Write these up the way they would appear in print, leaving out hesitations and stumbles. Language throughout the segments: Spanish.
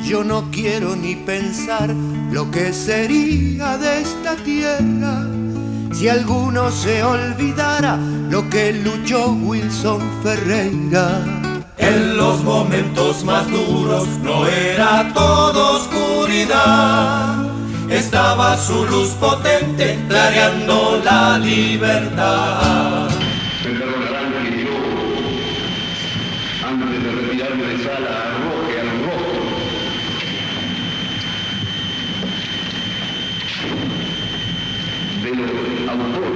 Yo no quiero ni pensar lo que sería de esta tierra si alguno se olvidara lo que luchó Wilson Ferreira. En los momentos más duros no era todo oscuridad, estaba su luz potente clareando la libertad. Antes de retirarme de sala, arroje al rojo. De los autores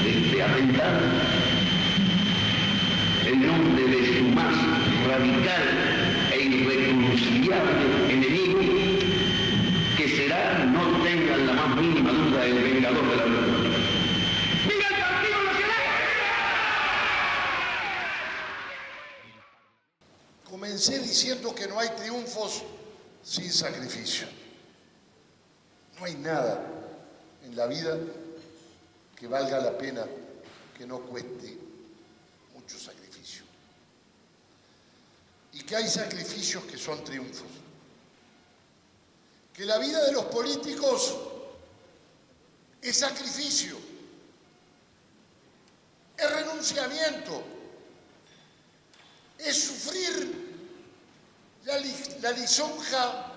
de este atentado, en nombre de su más radical e irreconciliable enemigo, que será, no tengan la más mínima duda, el vengador de la República. ¡Viva el Partido Nacional! Comencé diciendo que no hay triunfos sin sacrificio. No hay nada en la vida que valga la pena que no cueste mucho sacrificio. Y que hay sacrificios que son triunfos. Que la vida de los políticos es sacrificio, es renunciamiento, es sufrir la lisonja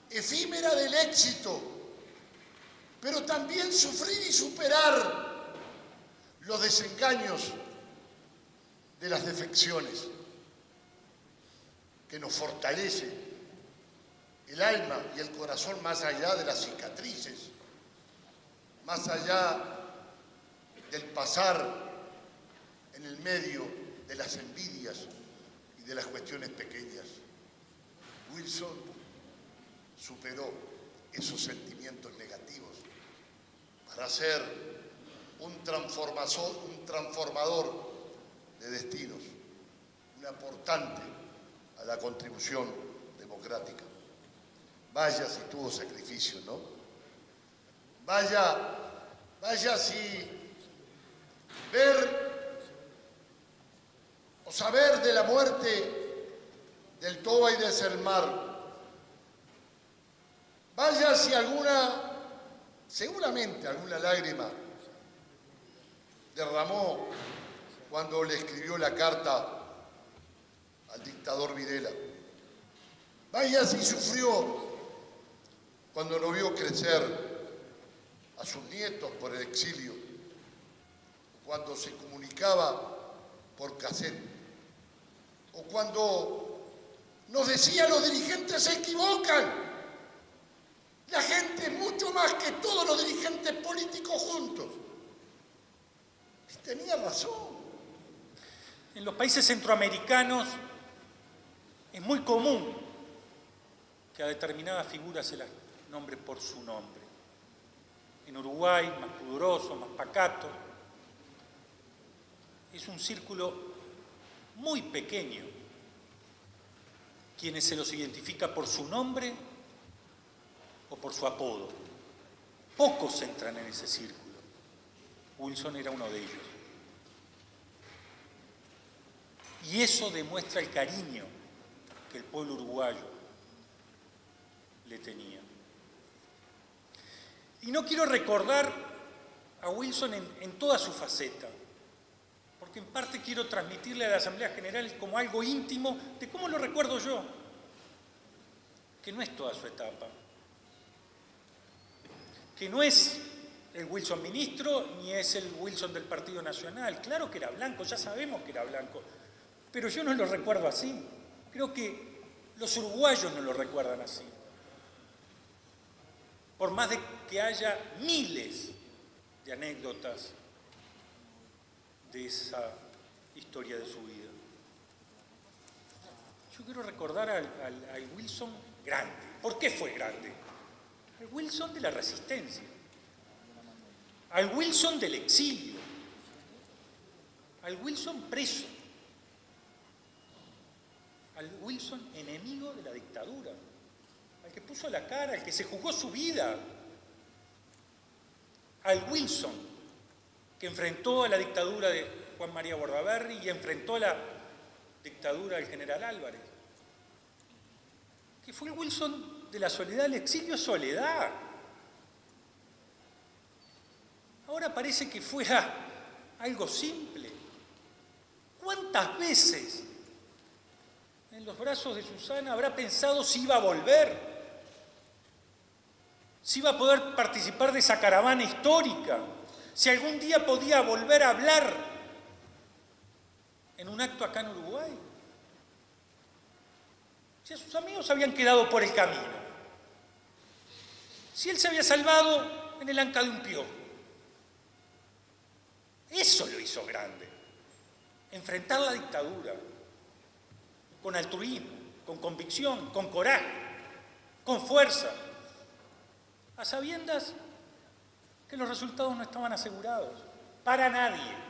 efímera del éxito, pero también sufrir y superar los desengaños de las defecciones, que nos fortalece el alma y el corazón más allá de las cicatrices, más allá del pasar en el medio de las envidias y de las cuestiones pequeñas. Wilson superó esos sentimientos negativos para ser un transformador de destinos, un aportante a la contribución democrática. Vaya si tuvo sacrificio, ¿no? Vaya si ver o saber de la muerte del Toba y de Selmar. Vaya si seguramente alguna lágrima derramó cuando le escribió la carta al dictador Videla. Vaya si sufrió cuando no vio crecer a sus nietos por el exilio, cuando se comunicaba por cassette, o cuando nos decía los dirigentes se equivocan. La gente mucho más que todos los dirigentes políticos juntos. Y tenía razón. En los países centroamericanos es muy común que a determinadas figuras se las nombre por su nombre. En Uruguay, más pudoroso, más pacato. Es un círculo muy pequeño quienes se los identifica por su nombre o por su apodo. Pocos entran en ese círculo. Wilson era uno de ellos. Y eso demuestra el cariño que el pueblo uruguayo le tenía. Y no quiero recordar a Wilson en toda su faceta, porque en parte quiero transmitirle a la Asamblea General como algo íntimo de cómo lo recuerdo yo, que no es toda su etapa, que no es el Wilson ministro ni es el Wilson del Partido Nacional. Claro que era blanco, ya sabemos que era blanco, pero yo no lo recuerdo así. Creo que los uruguayos no lo recuerdan así. Por más de que haya miles de anécdotas de esa historia de su vida. Yo quiero recordar al Wilson grande. ¿Por qué fue grande? Al Wilson de la resistencia, al Wilson del exilio, al Wilson preso, al Wilson enemigo de la dictadura, al que puso la cara, al que se jugó su vida, al Wilson que enfrentó a la dictadura de Juan María Bordaberry y enfrentó la dictadura del general Álvarez, que fue el Wilson de la soledad, el exilio soledad. Ahora parece que fuera algo simple. ¿Cuántas veces en los brazos de Susana habrá pensado si iba a volver? Si iba a poder participar de esa caravana histórica, si algún día podía volver a hablar en un acto acá en Uruguay. Si a sus amigos habían quedado por el camino, si él se había salvado en el anca de un piojo. Eso lo hizo grande, enfrentar la dictadura con altruismo, con convicción, con coraje, con fuerza, a sabiendas que los resultados no estaban asegurados para nadie.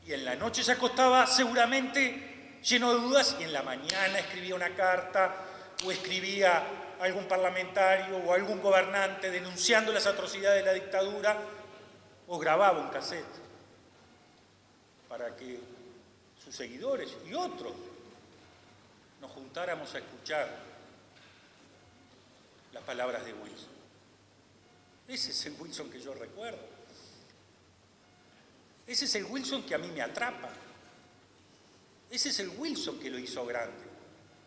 Y en la noche se acostaba seguramente lleno de dudas y en la mañana escribía una carta o escribía a algún parlamentario o a algún gobernante denunciando las atrocidades de la dictadura o grababa un cassette para que sus seguidores y otros nos juntáramos a escuchar las palabras de Wilson. Ese es el Wilson que yo recuerdo. Ese es el Wilson que a mí me atrapa. Ese es el Wilson que lo hizo grande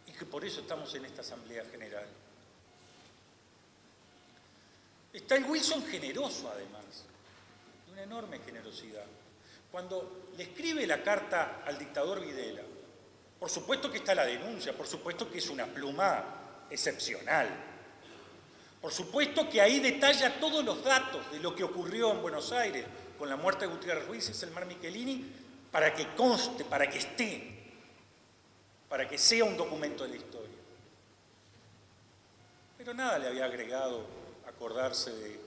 y que por eso estamos en esta Asamblea General. Está el Wilson generoso, además, de una enorme generosidad. Cuando le escribe la carta al dictador Videla, por supuesto que está la denuncia, por supuesto que es una pluma excepcional, por supuesto que ahí detalla todos los datos de lo que ocurrió en Buenos Aires con la muerte de Gutiérrez Ruiz y Selmar Michelini, para que conste, para que esté, para que sea un documento de la historia. Pero nada le había agregado acordarse de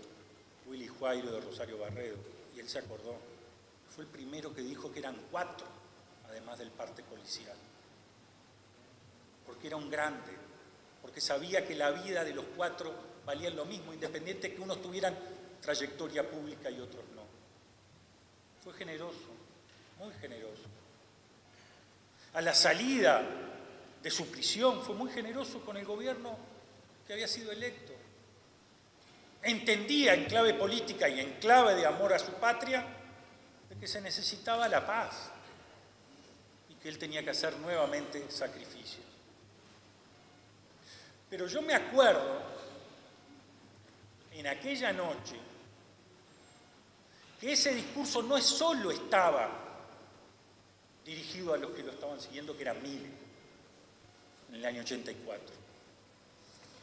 Willy Juairo, de Rosario Barredo, y él se acordó. Fue el primero que dijo que eran 4, además del parte policial. Porque era un grande, porque sabía que la vida de los 4 valía lo mismo, independiente que unos tuvieran trayectoria pública y otros no. Fue generoso, muy generoso. A la salida de su prisión fue muy generoso con el gobierno que había sido electo. Entendía en clave política y en clave de amor a su patria de que se necesitaba la paz y que él tenía que hacer nuevamente sacrificios. Pero yo me acuerdo en aquella noche que ese discurso no solo estaba dirigido a los que lo estaban siguiendo, que eran miles, en el año 84,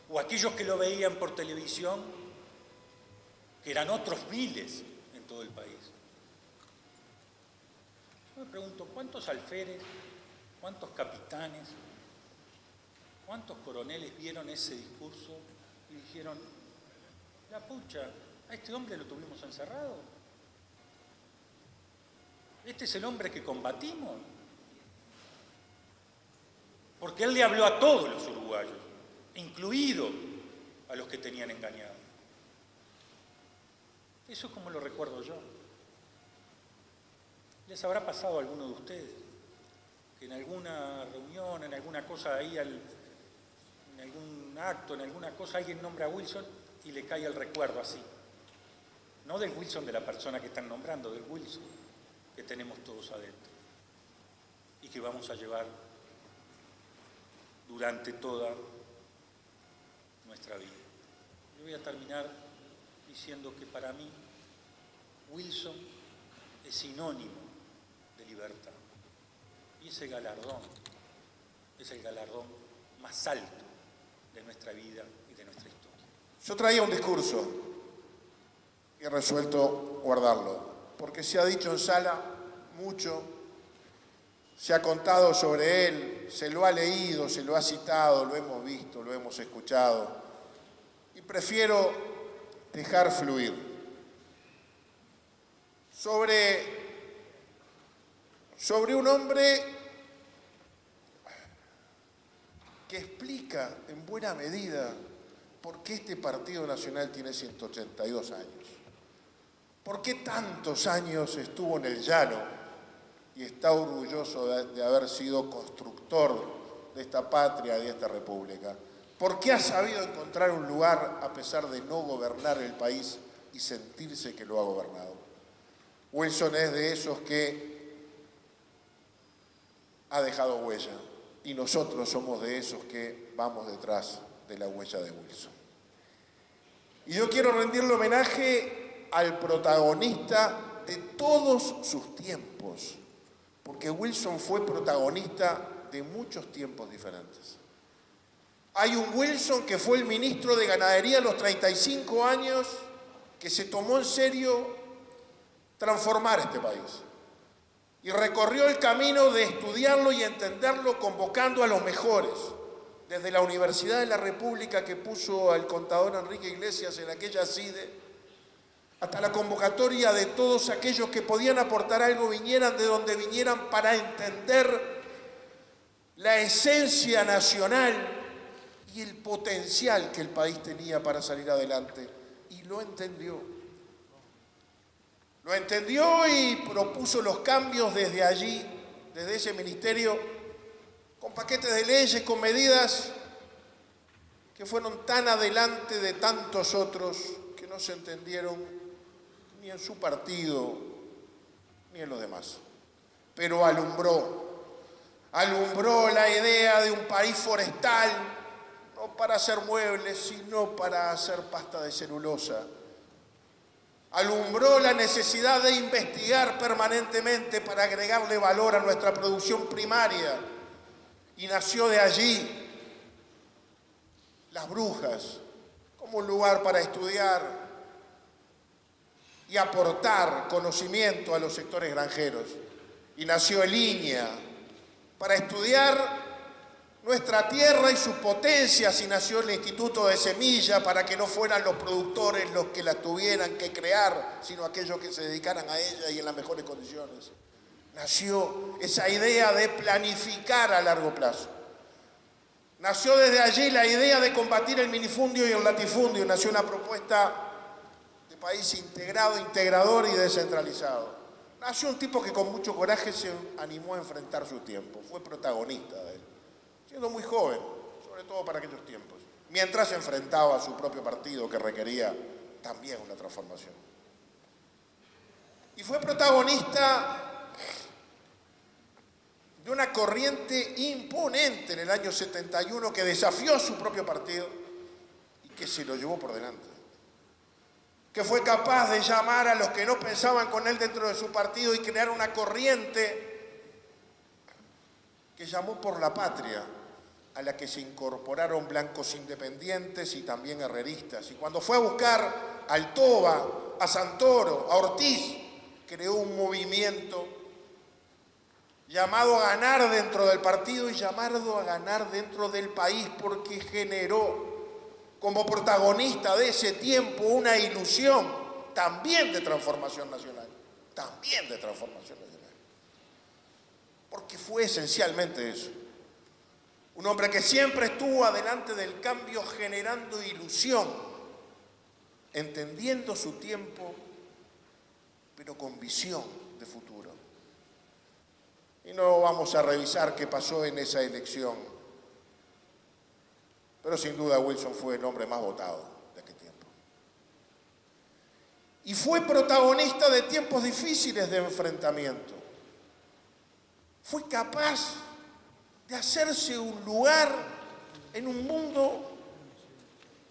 o aquellos que lo veían por televisión, que eran otros miles en todo el país. Yo me pregunto, ¿cuántos alférez, cuántos capitanes, cuántos coroneles vieron ese discurso y dijeron, la pucha, a este hombre lo tuvimos encerrado? ¿Este es el hombre que combatimos? Porque él le habló a todos los uruguayos, incluido a los que tenían engañados. Eso es como lo recuerdo yo. ¿Les habrá pasado a alguno de ustedes que en alguna reunión, en alguna cosa ahí, en algún acto, en alguna cosa, alguien nombra a Wilson y le cae el recuerdo así? No del Wilson de la persona que están nombrando, del Wilson que tenemos todos adentro y que vamos a llevar durante toda nuestra vida. Yo voy a terminar diciendo que para mí Wilson es sinónimo de libertad y ese galardón es el galardón más alto de nuestra vida y de nuestra historia. Yo traía un discurso y he resuelto guardarlo, porque se ha dicho en sala mucho, se ha contado sobre él, se lo ha leído, se lo ha citado, lo hemos visto, lo hemos escuchado, y prefiero dejar fluir. Sobre un hombre que explica en buena medida por qué este Partido Nacional tiene 182 años. ¿Por qué tantos años estuvo en el llano y está orgulloso de haber sido constructor de esta patria y de esta república, porque ha sabido encontrar un lugar a pesar de no gobernar el país y sentirse que lo ha gobernado. Wilson es de esos que ha dejado huella, y nosotros somos de esos que vamos detrás de la huella de Wilson. Y yo quiero rendirle homenaje al protagonista de todos sus tiempos, porque Wilson fue protagonista de muchos tiempos diferentes. Hay un Wilson que fue el ministro de Ganadería a los 35 años, que se tomó en serio transformar este país. Y recorrió el camino de estudiarlo y entenderlo convocando a los mejores, desde la Universidad de la República que puso al contador Enrique Iglesias en aquella CIDE, hasta la convocatoria de todos aquellos que podían aportar algo, vinieran de donde vinieran, para entender la esencia nacional y el potencial que el país tenía para salir adelante. Y lo entendió. Lo entendió y propuso los cambios desde allí, desde ese ministerio, con paquetes de leyes, con medidas que fueron tan adelante de tantos otros que no se entendieron ni en su partido ni en los demás. Pero alumbró la idea de un país forestal, no para hacer muebles, sino para hacer pasta de celulosa. Alumbró la necesidad de investigar permanentemente para agregarle valor a nuestra producción primaria. Y nació de allí Las Brujas, como un lugar para estudiar y aportar conocimiento a los sectores granjeros. Y nació el INEA, para estudiar nuestra tierra y sus potencias, y nació el Instituto de Semilla, para que no fueran los productores los que la tuvieran que crear, sino aquellos que se dedicaran a ella y en las mejores condiciones. Nació esa idea de planificar a largo plazo. Nació desde allí la idea de combatir el minifundio y el latifundio. Nació una propuesta de país integrado, integrador y descentralizado. Nació un tipo que con mucho coraje se animó a enfrentar su tiempo. Fue protagonista de él, siendo muy joven, sobre todo para aquellos tiempos, mientras se enfrentaba a su propio partido, que requería también una transformación. Y fue protagonista de una corriente imponente en el año 71 que desafió a su propio partido y que se lo llevó por delante. Que fue capaz de llamar a los que no pensaban con él dentro de su partido y crear una corriente que llamó por la patria, a la que se incorporaron blancos independientes y también herreristas. Y cuando fue a buscar a Altoba, a Santoro, a Ortiz, creó un movimiento llamado a ganar dentro del partido y llamado a ganar dentro del país, porque generó como protagonista de ese tiempo una ilusión también de transformación nacional, porque fue esencialmente eso. Un hombre que siempre estuvo adelante del cambio, generando ilusión, entendiendo su tiempo, pero con visión de futuro. Y no vamos a revisar qué pasó en esa elección, pero sin duda Wilson fue el hombre más votado de aquel tiempo. Y fue protagonista de tiempos difíciles de enfrentamiento. Fue capaz de hacerse un lugar en un mundo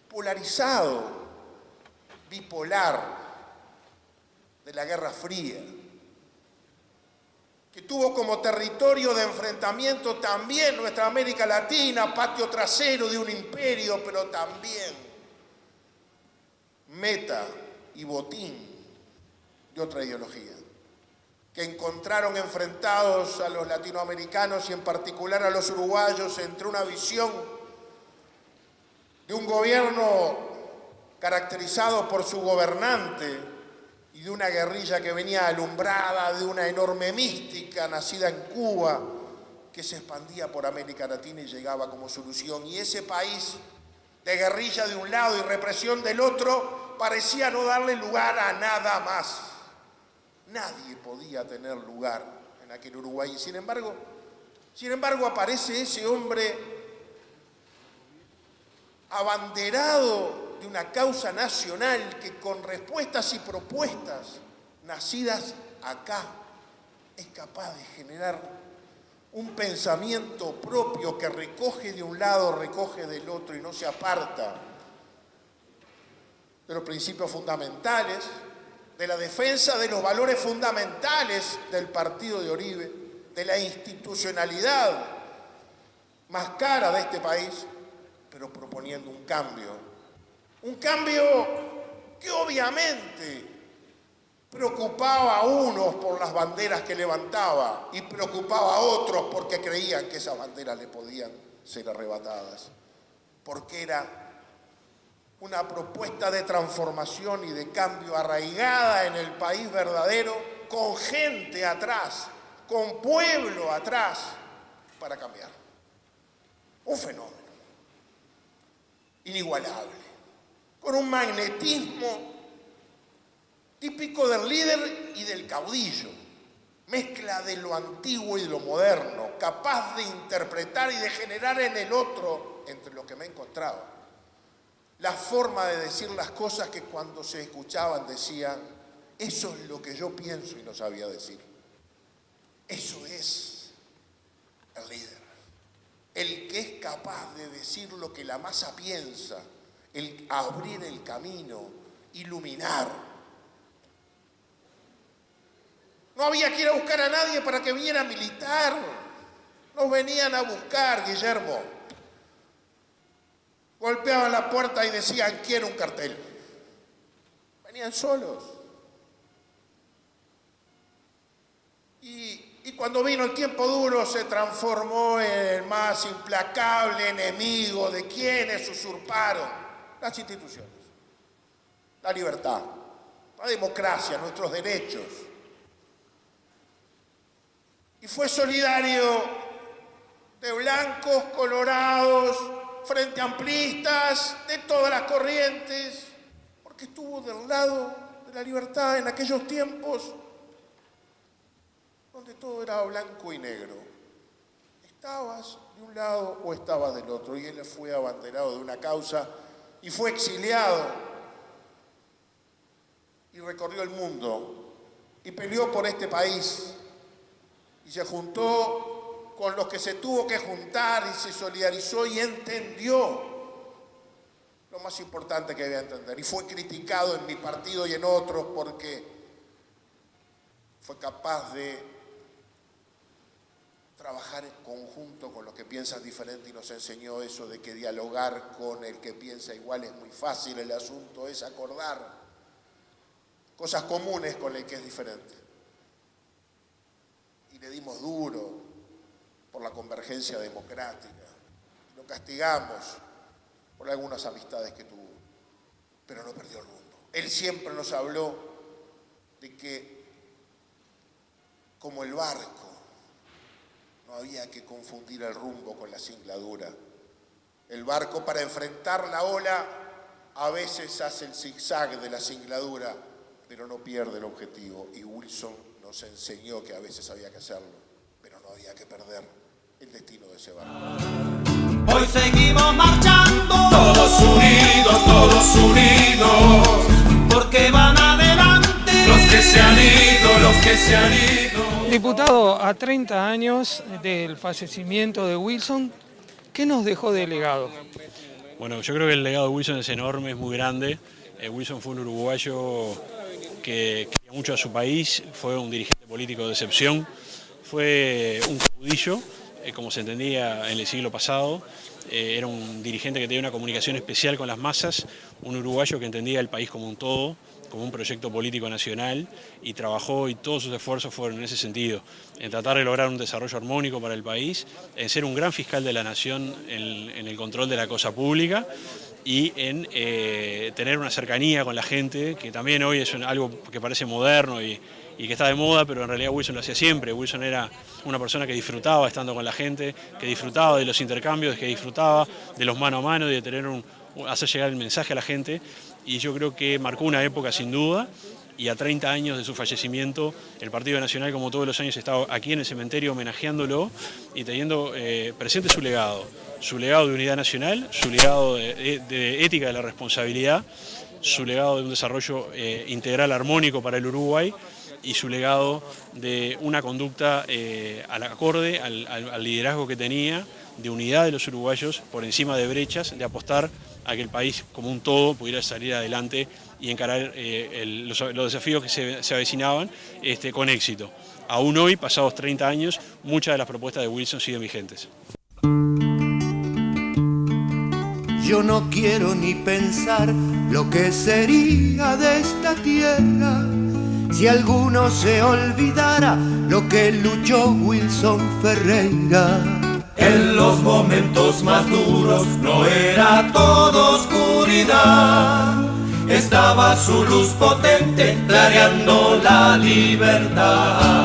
polarizado, bipolar, de la Guerra Fría, que tuvo como territorio de enfrentamiento también nuestra América Latina, patio trasero de un imperio, pero también meta y botín de otra ideología, que encontraron enfrentados a los latinoamericanos y en particular a los uruguayos entre una visión de un gobierno caracterizado por su gobernante y de una guerrilla que venía alumbrada de una enorme mística nacida en Cuba, que se expandía por América Latina y llegaba como solución. Y ese país de guerrilla de un lado y represión del otro parecía no darle lugar a nada más. Nadie podía tener lugar en en aquel Uruguay. Y sin embargo aparece ese hombre abanderado de una causa nacional que con respuestas y propuestas nacidas acá es capaz de generar un pensamiento propio que recoge de un lado, recoge del otro y no se aparta de los principios fundamentales, de la defensa de los valores fundamentales del partido de Oribe, de la institucionalidad más cara de este país, pero proponiendo un cambio que obviamente preocupaba a unos por las banderas que levantaba y preocupaba a otros porque creían que esas banderas le podían ser arrebatadas, porque era una propuesta de transformación y de cambio arraigada en el país verdadero, con gente atrás, con pueblo atrás, para cambiar. Un fenómeno inigualable, con un magnetismo típico del líder y del caudillo, mezcla de lo antiguo y de lo moderno, capaz de interpretar y de generar en el otro, entre lo que me he encontrado, la forma de decir las cosas que cuando se escuchaban decían, eso es lo que yo pienso y no sabía decir. Eso es el líder, el que es capaz de decir lo que la masa piensa, el abrir el camino, iluminar. No había que ir a buscar a nadie para que viniera a militar. Nos venían a buscar, Guillermo. Golpeaban la puerta y decían, quiero un cartel. Venían solos. Y cuando vino el tiempo duro se transformó en el más implacable enemigo de quienes usurparon las instituciones, la libertad, la democracia, nuestros derechos. Y fue solidario de blancos, colorados, frente amplistas, de todas las corrientes, porque estuvo del lado de la libertad en aquellos tiempos donde todo era blanco y negro. Estabas de un lado o estabas del otro, y él fue abanderado de una causa y fue exiliado y recorrió el mundo y peleó por este país y se juntó con los que se tuvo que juntar y se solidarizó y entendió lo más importante que debía entender, y fue criticado en mi partido y en otros porque fue capaz de trabajar en conjunto con los que piensan diferente y nos enseñó eso de que dialogar con el que piensa igual es muy fácil. El asunto es acordar cosas comunes con el que es diferente. Y le dimos duro por la convergencia democrática. Lo castigamos por algunas amistades que tuvo, pero no perdió el rumbo. Él siempre nos habló de que, como el barco, no había que confundir el rumbo con la cingladura. El barco, para enfrentar la ola, a veces hace el zigzag de la cingladura, pero no pierde el objetivo. Y Wilson nos enseñó que a veces había que hacerlo, pero no había que perder el destino de ese barco. Hoy seguimos marchando, todos unidos, porque van adelante los que se han ido. Diputado, a 30 años del fallecimiento de Wilson, ¿qué nos dejó de legado? Bueno, yo creo que el legado de Wilson es enorme, es muy grande. Wilson fue un uruguayo que quería mucho a su país, fue un dirigente político de excepción, fue un caudillo, como se entendía en el siglo pasado. Era un dirigente que tenía una comunicación especial con las masas, un uruguayo que entendía el país como un todo, como un proyecto político nacional, y trabajó, y todos sus esfuerzos fueron en ese sentido, en tratar de lograr un desarrollo armónico para el país, en ser un gran fiscal de la nación en el control de la cosa pública y en tener una cercanía con la gente, que también hoy es algo que parece moderno y que está de moda, pero en realidad Wilson lo hacía siempre. Wilson era una persona que disfrutaba estando con la gente, que disfrutaba de los intercambios, que disfrutaba de los mano a mano y de hacer llegar el mensaje a la gente. Y yo creo que marcó una época sin duda, y a 30 años de su fallecimiento, el Partido Nacional, como todos los años, estaba aquí en el cementerio homenajeándolo y teniendo presente su legado de unidad nacional, su legado de ética de la responsabilidad, su legado de un desarrollo integral armónico para el Uruguay y su legado de una conducta al acorde al liderazgo que tenía, de unidad de los uruguayos por encima de brechas, de apostar a que el país como un todo pudiera salir adelante y encarar los desafíos que se avecinaban con éxito. Aún hoy, pasados 30 años, muchas de las propuestas de Wilson siguen vigentes. Yo no quiero ni pensar lo que sería de esta tierra si alguno se olvidara lo que luchó Wilson Ferreira. En los momentos más duros no era todo oscuridad, estaba su luz potente clareando la libertad.